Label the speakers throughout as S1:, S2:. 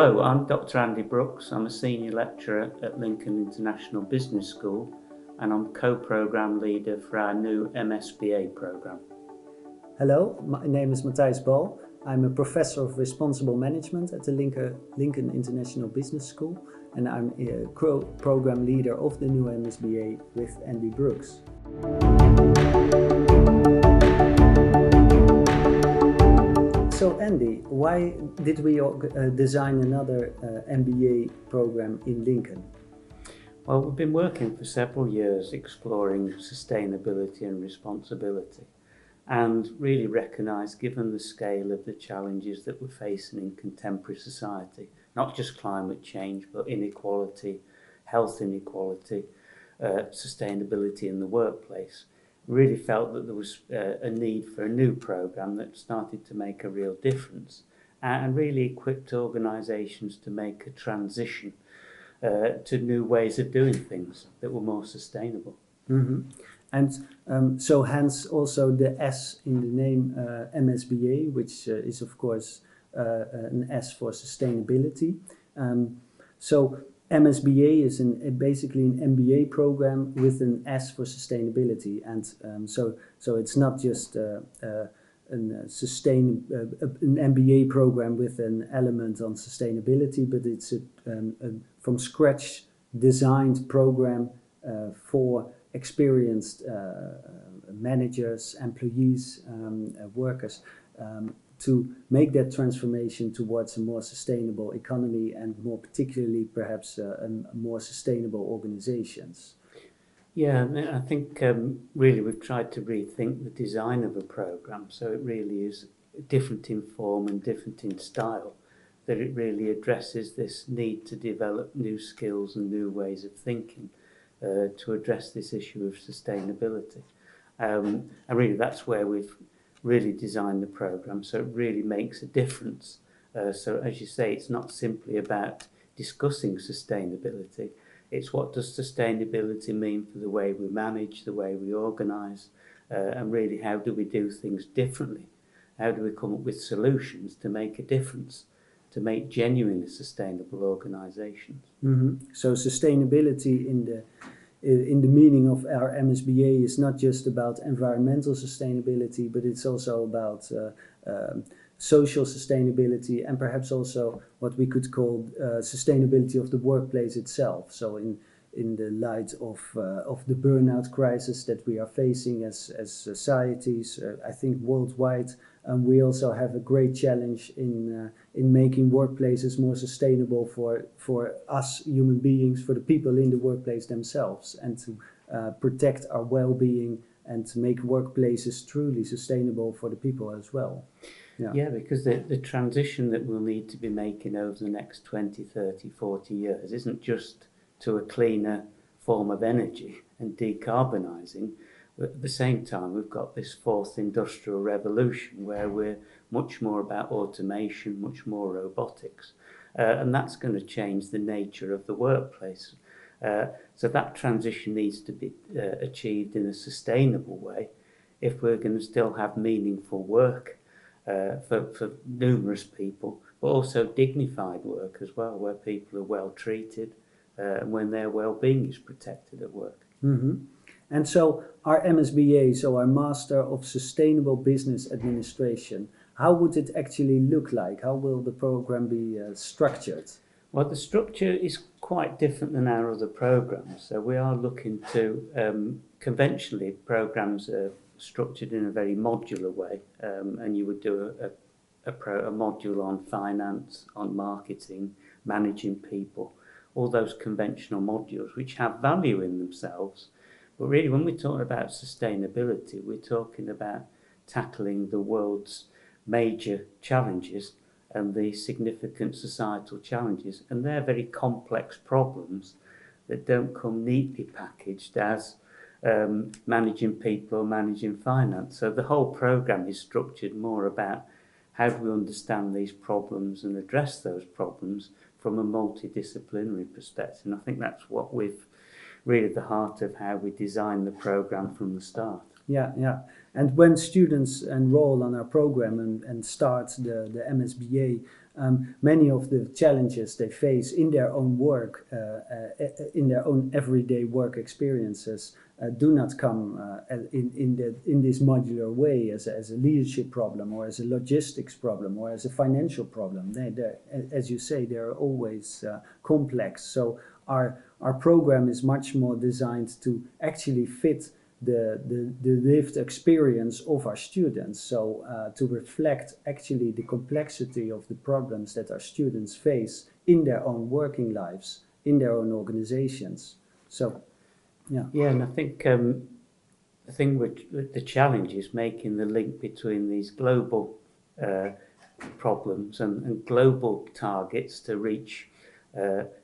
S1: Hello, I'm Dr. Andy Brooks. I'm a senior lecturer at Lincoln International Business School and I'm co-programme leader for our new MSBA programme.
S2: Hello, my name is Matthijs Bal. I'm a professor of responsible management at the Lincoln International Business School and I'm a co-programme leader of the new MSBA with Andy Brooks. So Andy, why did we design another MBA program in Lincoln?
S1: Well, we've been working for several years exploring sustainability and responsibility and really recognise, given the scale of the challenges that we're facing in contemporary society, not just climate change but inequality, health inequality, sustainability in the workplace, really felt that there was a need for a new programme that started to make a real difference and really equipped organisations to make a transition to new ways of doing things that were more sustainable.
S2: Mm-hmm. And so hence also the S in the name MSBA, which is of course an S for sustainability. So MSBA is basically an MBA program with an S for sustainability, and so it's not just an MBA program with an element on sustainability, but it's a from scratch designed program for experienced managers, employees, workers, to make that transformation towards a more sustainable economy and more particularly perhaps more sustainable organizations.
S1: Yeah, I think really we've tried to rethink the design of a programme so it really is different in form and different in style, that it really addresses this need to develop new skills and new ways of thinking to address this issue of sustainability. And really that's where we've really designed the programme so it really makes a difference. So as you say, it's not simply about discussing sustainability, it's what does sustainability mean for the way we manage, the way we organise, and really how do we do things differently? How do we come up with solutions to make a difference, to make genuinely sustainable organisations?
S2: Mm-hmm. So sustainability in the meaning of our MSBA is not just about environmental sustainability, but it's also about social sustainability and perhaps also what we could call sustainability of the workplace itself. So in the light of the burnout crisis that we are facing as societies, I think worldwide, we also have a great challenge in making workplaces more sustainable for us human beings, for the people in the workplace themselves, and to protect our well-being and to make workplaces truly sustainable for the people as well.
S1: Yeah, because the transition that we'll need to be making over the next 20, 30, 40 years isn't just to a cleaner form of energy and decarbonising. At the same time, we've got this fourth industrial revolution where we're much more about automation, much more robotics, and that's going to change the nature of the workplace. So that transition needs to be achieved in a sustainable way if we're going to still have meaningful work for numerous people, but also dignified work as well, where people are well treated and when their well-being is protected at work.
S2: Mm-hmm. And so our MSBA, so our Master of Sustainable Business Administration, how would it actually look like? How will the program be structured?
S1: Well, the structure is quite different than our other programs. So we are looking to, conventionally, programs are structured in a very modular way, and you would do a module on finance, on marketing, managing people, all those conventional modules which have value in themselves. But really, when we're talking about sustainability, we're talking about tackling the world's major challenges and the significant societal challenges. And they're very complex problems that don't come neatly packaged as managing people or managing finance. So the whole programme is structured more about how do we understand these problems and address those problems from a multidisciplinary perspective. And I think that's what we've really at the heart of how we design the programme from the start.
S2: Yeah. And when students enroll on our program and start the MSBA, many of the challenges they face in their own work, in their own everyday work experiences, do not come in this modular way as a leadership problem or as a logistics problem or as a financial problem. As you say, they're always complex. So our program is much more designed to actually fit the lived experience of our students. So to reflect actually the complexity of the problems that our students face in their own working lives, in their own organizations. So, yeah.
S1: Yeah, and I think the thing with the challenge is making the link between these global problems and global targets to reach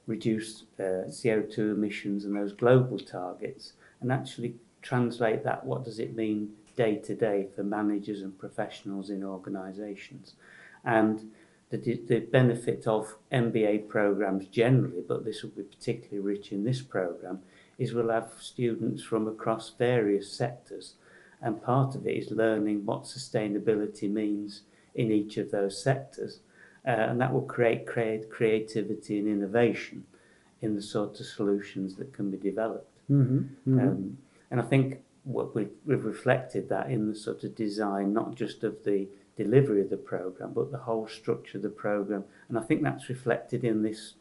S1: reduce CO2 emissions and those global targets, and actually translate that. What does it mean day to day for managers and professionals in organisations? And the benefit of MBA programs generally, but this will be particularly rich in this program, is we'll have students from across various sectors, and part of it is learning what sustainability means in each of those sectors, and that will create creativity and innovation in the sort of solutions that can be developed. And I think we've reflected that in the sort of design, not just of the delivery of the program, but the whole structure of the program. And I think that's reflected in this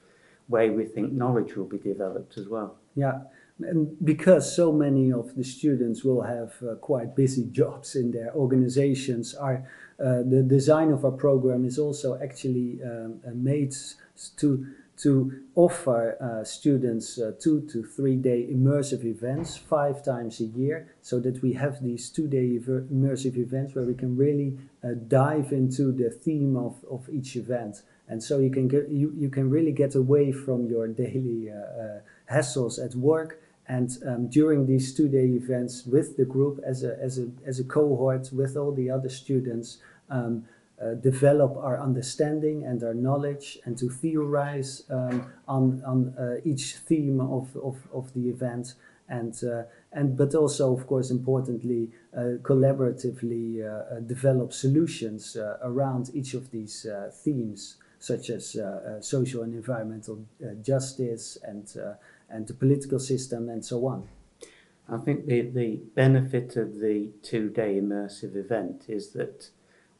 S1: way we think knowledge will be developed as well.
S2: Yeah, and because so many of the students will have quite busy jobs in their organizations, the design of our program is also actually made to offer students 2 to 3 day immersive events 5 times a year, so that we have these 2-day immersive events where we can really dive into the theme of each event. And so you can really get away from your daily hassles at work, and during these 2-day events with the group as a cohort with all the other students, develop our understanding and our knowledge, and to theorize on each theme of the event, but also, of course, importantly, collaboratively develop solutions around each of these themes, such as social and environmental justice and the political system and so on.
S1: I think the benefit of the 2-day immersive event is that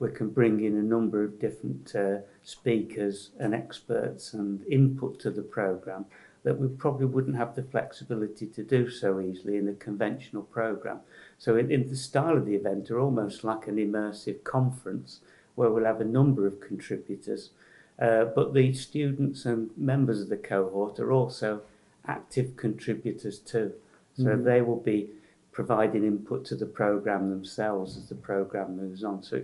S1: we can bring in a number of different speakers and experts and input to the programme that we probably wouldn't have the flexibility to do so easily in a conventional programme. So in the style of the event are almost like an immersive conference where we'll have a number of contributors, but the students and members of the cohort are also active contributors too. So they will be providing input to the programme themselves as the programme moves on. So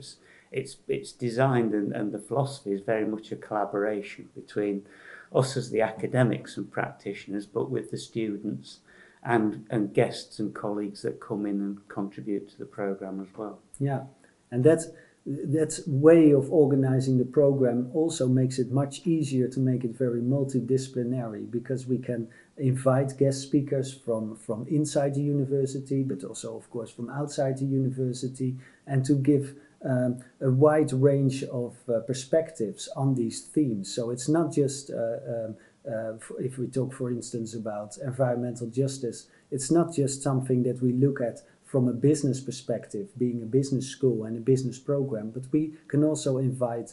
S1: it's designed, and the philosophy is very much a collaboration between us as the academics and practitioners, but with the students and guests and colleagues that come in and contribute to the programme as well.
S2: Yeah, and that way of organizing the program also makes it much easier to make it very multidisciplinary, because we can invite guest speakers from inside the university, but also, of course, from outside the university, and to give a wide range of perspectives on these themes. So it's not just, if we talk, for instance, about environmental justice, it's not just something that we look at from a business perspective, being a business school and a business program, but we can also invite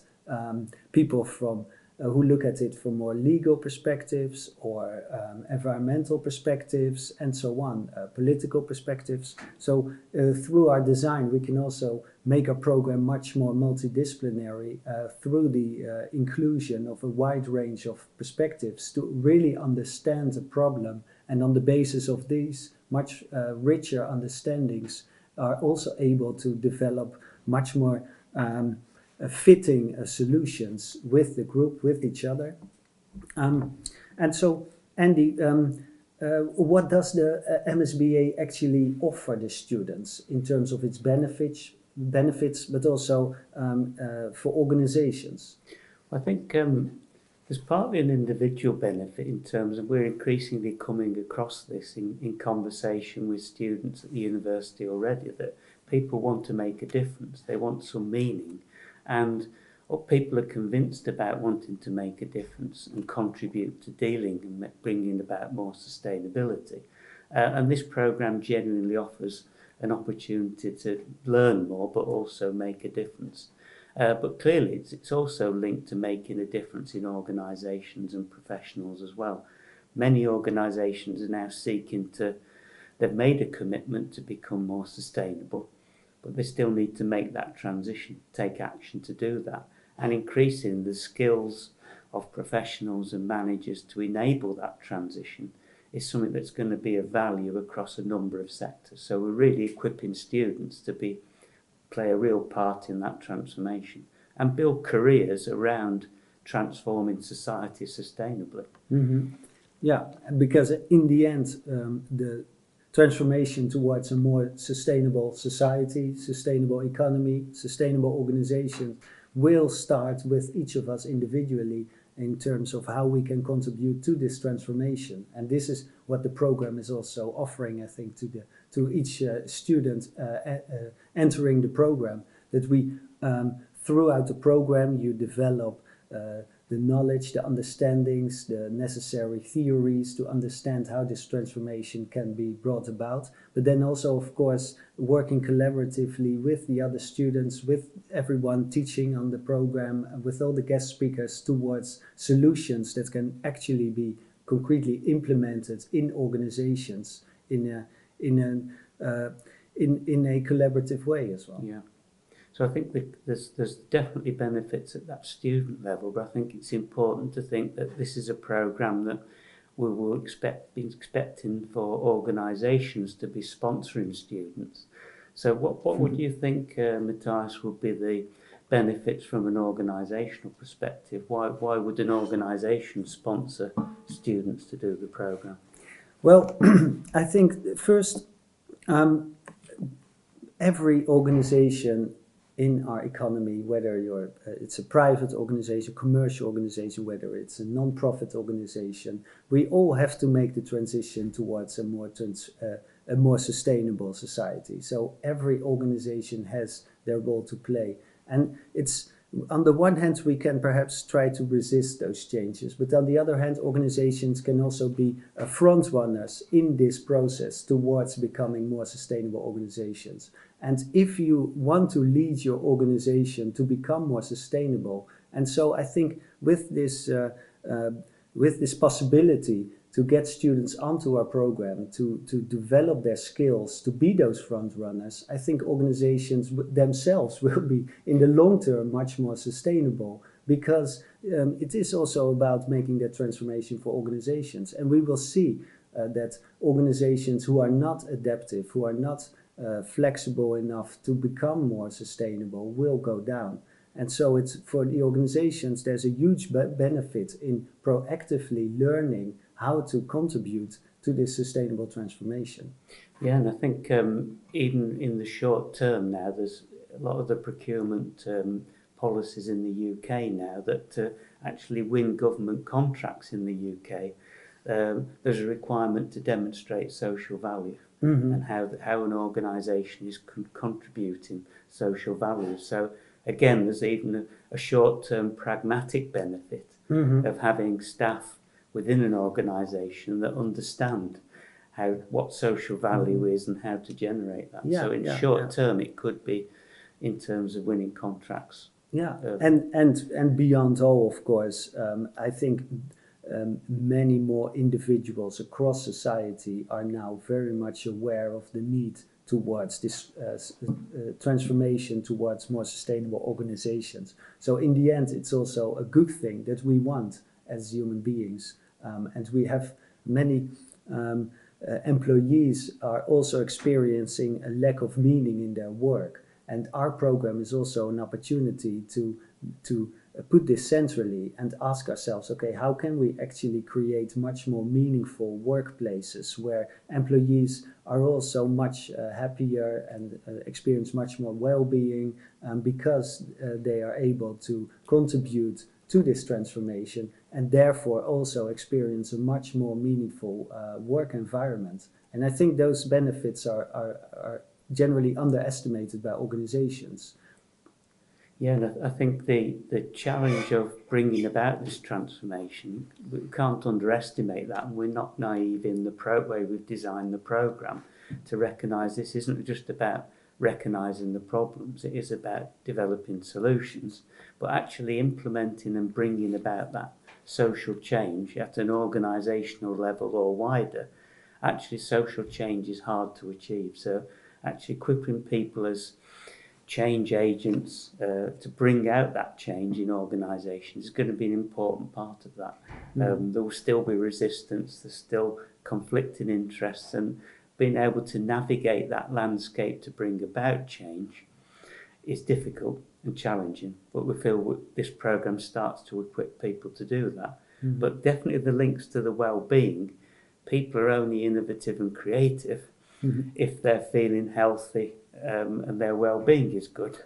S2: people from who look at it from more legal perspectives or environmental perspectives and so on, political perspectives. So through our design, we can also make our program much more multidisciplinary through the inclusion of a wide range of perspectives to really understand the problem, and on the basis of these much richer understandings are also able to develop much more fitting solutions with the group, with each other. And so, Andy, what does the MSBA actually offer the students in terms of its benefits, but also for organizations?
S1: I think there's partly an individual benefit in terms of we're increasingly coming across this in conversation with students at the university already, that people want to make a difference, they want some meaning. And what people are convinced about wanting to make a difference and contribute to dealing and bringing about more sustainability. And this programme genuinely offers an opportunity to learn more but also make a difference. But clearly it's also linked to making a difference in organisations and professionals as well. Many organisations are now they've made a commitment to become more sustainable, but they still need to make that transition, take action to do that, and increasing the skills of professionals and managers to enable that transition is something that's going to be of value across a number of sectors. So we're really equipping students to play a real part in that transformation and build careers around transforming society sustainably.
S2: Mm-hmm. Yeah, because in the end, the transformation towards a more sustainable society, sustainable economy, sustainable organization will start with each of us individually in terms of how we can contribute to this transformation. And this is what the program is also offering, I think, to each student entering the program, that we, throughout the program, you develop the knowledge, the understandings, the necessary theories to understand how this transformation can be brought about. But then also, of course, working collaboratively with the other students, with everyone teaching on the program, with all the guest speakers towards solutions that can actually be concretely implemented in organizations in a collaborative way as well.
S1: Yeah. So I think there's definitely benefits at that student level, but I think it's important to think that this is a programme that we will be expecting for organisations to be sponsoring students. So what would you think, Matthias, would be the benefits from an organisational perspective? Why would an organisation sponsor students to do the programme?
S2: Well, I think first, every organisation in our economy, whether it's a private organization, commercial organization, whether it's a non-profit organization, we all have to make the transition towards a more sustainable society. So every organization has their role to play. And it's, on the one hand, we can perhaps try to resist those changes, but on the other hand, organizations can also be front runners in this process towards becoming more sustainable organizations. And if you want to lead your organization to become more sustainable, and so I think with this possibility to get students onto our program, to develop their skills, to be those front runners, I think organizations themselves will be, in the long term, much more sustainable, because it is also about making that transformation for organizations. And we will see that organizations who are not adaptive, who are not flexible enough to become more sustainable, will go down. And so it's, for the organizations, there's a huge benefit in proactively learning how to contribute to this sustainable transformation.
S1: Yeah, and I think even in the short term now, there's a lot of the procurement policies in the UK now that actually win government contracts in the UK. There's a requirement to demonstrate social value. Mm-hmm. And how an organisation is contributing social value. So again, there's even a short-term pragmatic benefit mm-hmm. of having staff within an organisation that understand what social value mm-hmm. is and how to generate that. Yeah, so in short term, it could be in terms of winning contracts.
S2: Yeah, and beyond all, of course, I think many more individuals across society are now very much aware of the need towards this transformation towards more sustainable organizations. So in the end, it's also a good thing that we want as human beings. And we have many employees are also experiencing a lack of meaning in their work. And our program is also an opportunity to put this centrally and ask ourselves, okay, how can we actually create much more meaningful workplaces where employees are also much happier and experience much more well-being because they are able to contribute to this transformation and therefore also experience a much more meaningful work environment. And I think those benefits are generally underestimated by organizations.
S1: Yeah, and I think the challenge of bringing about this transformation, we can't underestimate that, and we're not naive in the way we've designed the programme to recognise this isn't just about recognising the problems, it is about developing solutions, but actually implementing and bringing about that social change at an organisational level or wider. Actually, social change is hard to achieve, so actually equipping people as change agents to bring out that change in organisations is going to be an important part of that. There will still be resistance, there's still conflicting interests, and being able to navigate that landscape to bring about change is difficult and challenging, but we feel this programme starts to equip people to do that. But definitely the links to the well-being, people are only innovative and creative if they're feeling healthy and their well-being is good.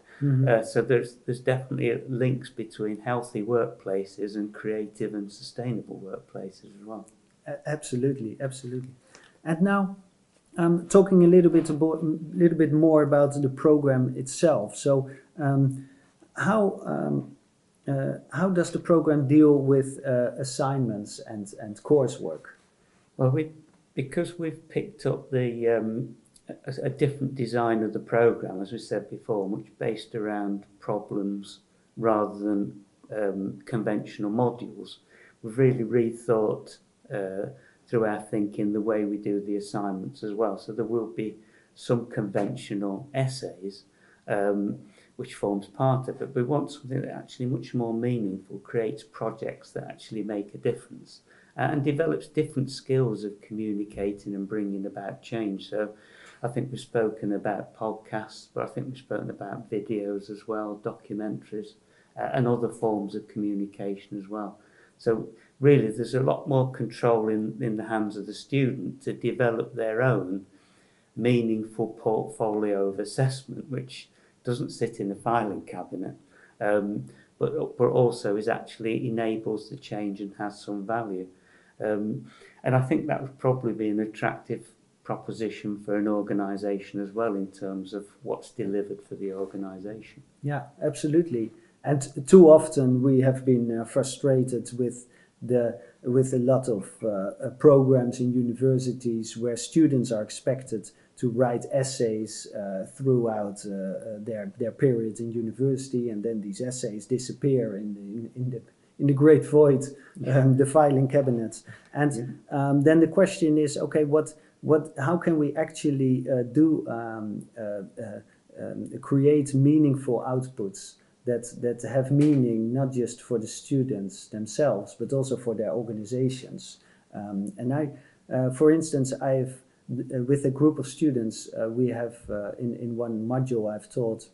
S1: So there's definitely links between healthy workplaces and creative and sustainable workplaces as well.
S2: Absolutely, absolutely. And now, talking a little bit more about the program itself. So, how does the program deal with assignments and coursework?
S1: Well, because we've picked up a different design of the program, as we said before, much based around problems rather than conventional modules, we've really rethought through our thinking the way we do the assignments as well. So there will be some conventional essays, which forms part of it, but we want something that actually much more meaningful, creates projects that actually make a difference, and develops different skills of communicating and bringing about change. So I think we've spoken about podcasts, but I think we've spoken about videos as well, documentaries, and other forms of communication as well. So really there's a lot more control in the hands of the student to develop their own meaningful portfolio of assessment, which doesn't sit in a filing cabinet, but also is actually enables the change and has some value. And I think that would probably be an attractive proposition for an organisation as well in terms of what's delivered for the organisation.
S2: Yeah, absolutely. And too often we have been frustrated with a lot of programs in universities where students are expected to write essays throughout their period in university, and then these essays disappear in the great void, the filing cabinets. And then the question is, okay, how can we actually create meaningful outputs that have meaning not just for the students themselves, but also for their organizations. For instance, with a group of students, we have in one module I've taught,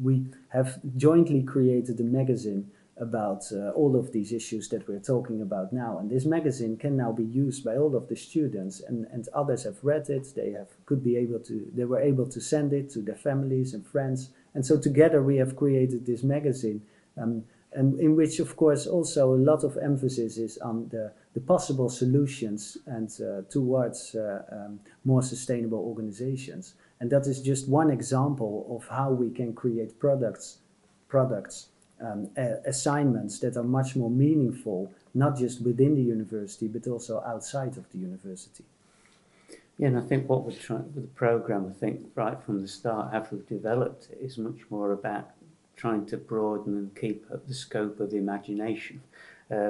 S2: we have jointly created a magazine about all of these issues that we're talking about now. And this magazine can now be used by all of the students, and others have read it. They were able to send it to their families and friends. And so together we have created this magazine, and in which, of course, also a lot of emphasis is on the possible solutions and towards more sustainable organizations. And that is just one example of how we can create assignments that are much more meaningful, not just within the university, but also outside of the university.
S1: Yeah, and I think what we're trying with the programme, I think right from the start, how we've developed it, is much more about trying to broaden and keep up the scope of imagination,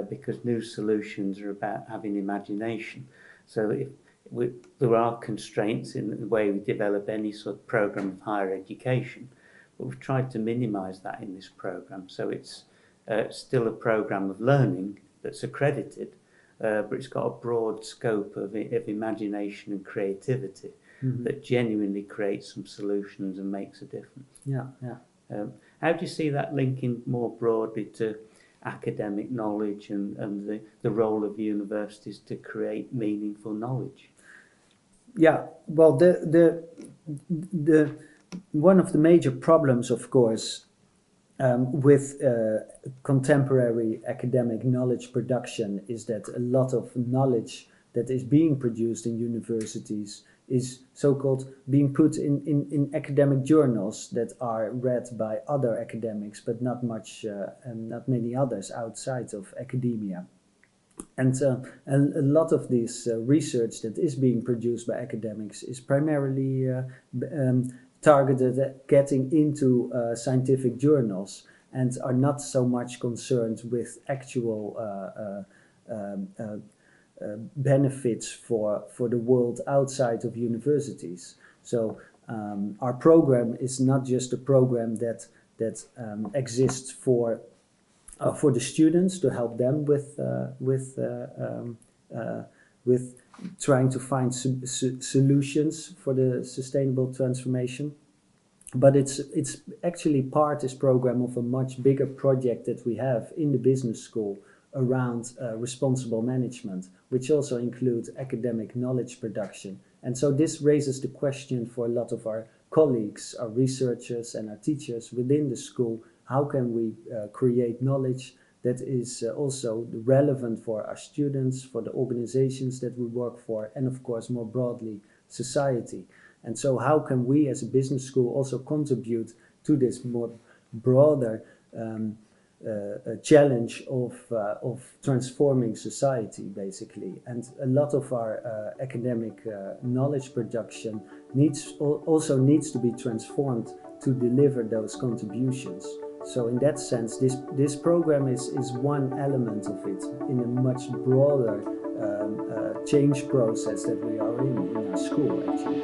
S1: because new solutions are about having imagination. So there are constraints in the way we develop any sort of programme of higher education, but we've tried to minimise that in this programme. So it's still a programme of learning that's accredited, but it's got a broad scope of imagination and creativity that genuinely creates some solutions and makes a difference.
S2: Yeah.
S1: How do you see that linking more broadly to academic knowledge and the role of universities to create meaningful knowledge?
S2: Yeah, well, the one of the major problems, of course, with contemporary academic knowledge production is that a lot of knowledge that is being produced in universities is so-called being put in academic journals that are read by other academics, but not many others outside of academia. And a lot of this research that is being produced by academics is primarily targeted at getting into scientific journals and are not so much concerned with actual benefits for the world outside of universities. So our program is not just a program that exists for the students to help them with trying to find solutions for the sustainable transformation, but it's actually this program of a much bigger project that we have in the business school around responsible management, which also includes academic knowledge production. And so this raises the question for a lot of our colleagues, our researchers and our teachers within the school: how can we create knowledge that is also relevant for our students, for the organizations that we work for, and of course more broadly society? And so how can we as a business school also contribute to this more broader challenge of transforming society, basically? And a lot of our academic knowledge production also needs to be transformed to deliver those contributions. So in that sense, this program is one element of it in a much broader change process that we are in our school, actually.